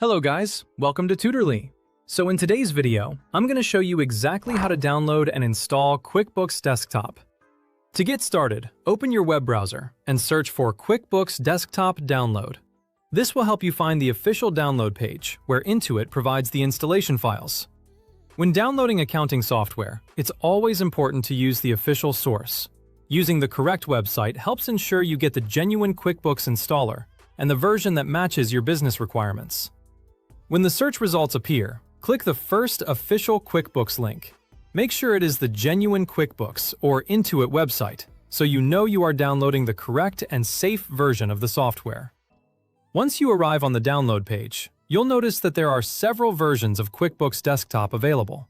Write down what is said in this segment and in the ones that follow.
Hello guys, welcome to Tutorly. So in today's video, I'm going to show you exactly how to download and install QuickBooks Desktop. To get started, open your web browser and search for QuickBooks Desktop Download. This will help you find the official download page, where Intuit provides the installation files. When downloading accounting software, it's always important to use the official source. Using the correct website helps ensure you get the genuine QuickBooks installer and the version that matches your business requirements. When the search results appear, click the first official QuickBooks link. Make sure it is the genuine QuickBooks or Intuit website, so you know you are downloading the correct and safe version of the software. Once you arrive on the download page, you'll notice that there are several versions of QuickBooks Desktop available.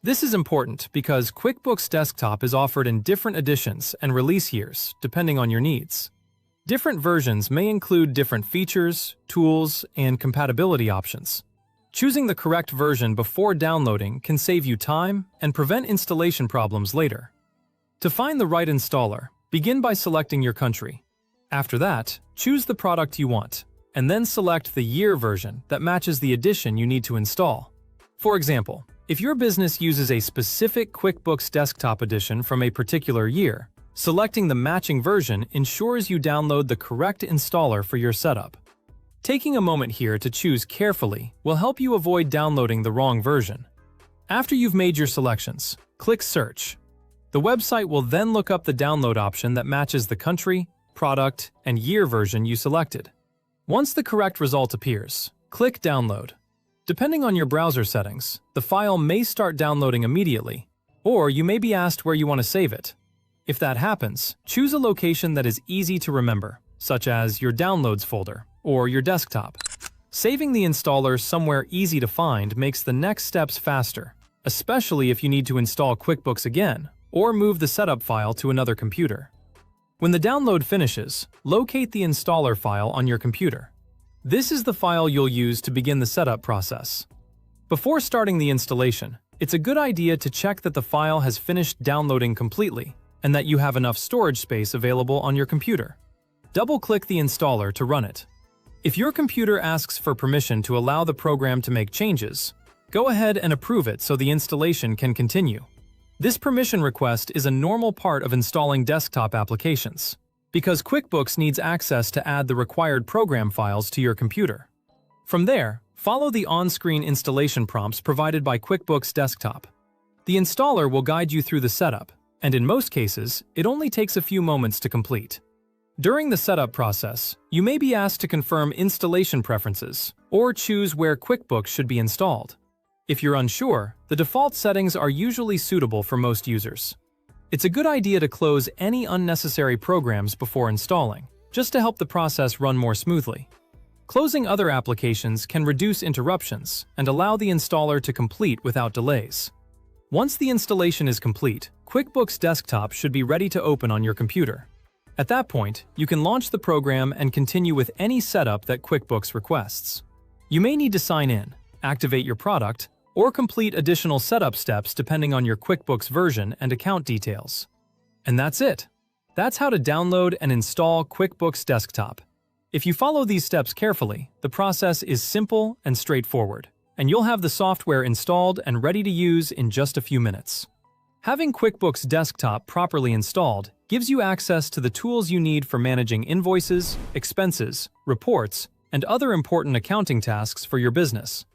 This is important because QuickBooks Desktop is offered in different editions and release years, depending on your needs. Different versions may include different features, tools, and compatibility options. Choosing the correct version before downloading can save you time and prevent installation problems later. To find the right installer, begin by selecting your country. After that, choose the product you want, and then select the year version that matches the edition you need to install. For example, if your business uses a specific QuickBooks Desktop edition from a particular year, selecting the matching version ensures you download the correct installer for your setup. Taking a moment here to choose carefully will help you avoid downloading the wrong version. After you've made your selections, click Search. The website will then look up the download option that matches the country, product, and year version you selected. Once the correct result appears, click Download. Depending on your browser settings, the file may start downloading immediately, or you may be asked where you want to save it. If that happens, choose a location that is easy to remember, such as your Downloads folder or your desktop. Saving the installer somewhere easy to find makes the next steps faster, especially if you need to install QuickBooks again or move the setup file to another computer. When the download finishes, locate the installer file on your computer. This is the file you'll use to begin the setup process. Before starting the installation, it's a good idea to check that the file has finished downloading completely and that you have enough storage space available on your computer. Double-click the installer to run it. If your computer asks for permission to allow the program to make changes, go ahead and approve it so the installation can continue. This permission request is a normal part of installing desktop applications, because QuickBooks needs access to add the required program files to your computer. From there, follow the on-screen installation prompts provided by QuickBooks Desktop. The installer will guide you through the setup, and in most cases, it only takes a few moments to complete. During the setup process, you may be asked to confirm installation preferences or choose where QuickBooks should be installed. If you're unsure, the default settings are usually suitable for most users. It's a good idea to close any unnecessary programs before installing, just to help the process run more smoothly. Closing other applications can reduce interruptions and allow the installer to complete without delays. Once the installation is complete, QuickBooks Desktop should be ready to open on your computer. At that point, you can launch the program and continue with any setup that QuickBooks requests. You may need to sign in, activate your product, or complete additional setup steps depending on your QuickBooks version and account details. And that's it. That's how to download and install QuickBooks Desktop. If you follow these steps carefully, the process is simple and straightforward, and you'll have the software installed and ready to use in just a few minutes. Having QuickBooks Desktop properly installed gives you access to the tools you need for managing invoices, expenses, reports, and other important accounting tasks for your business.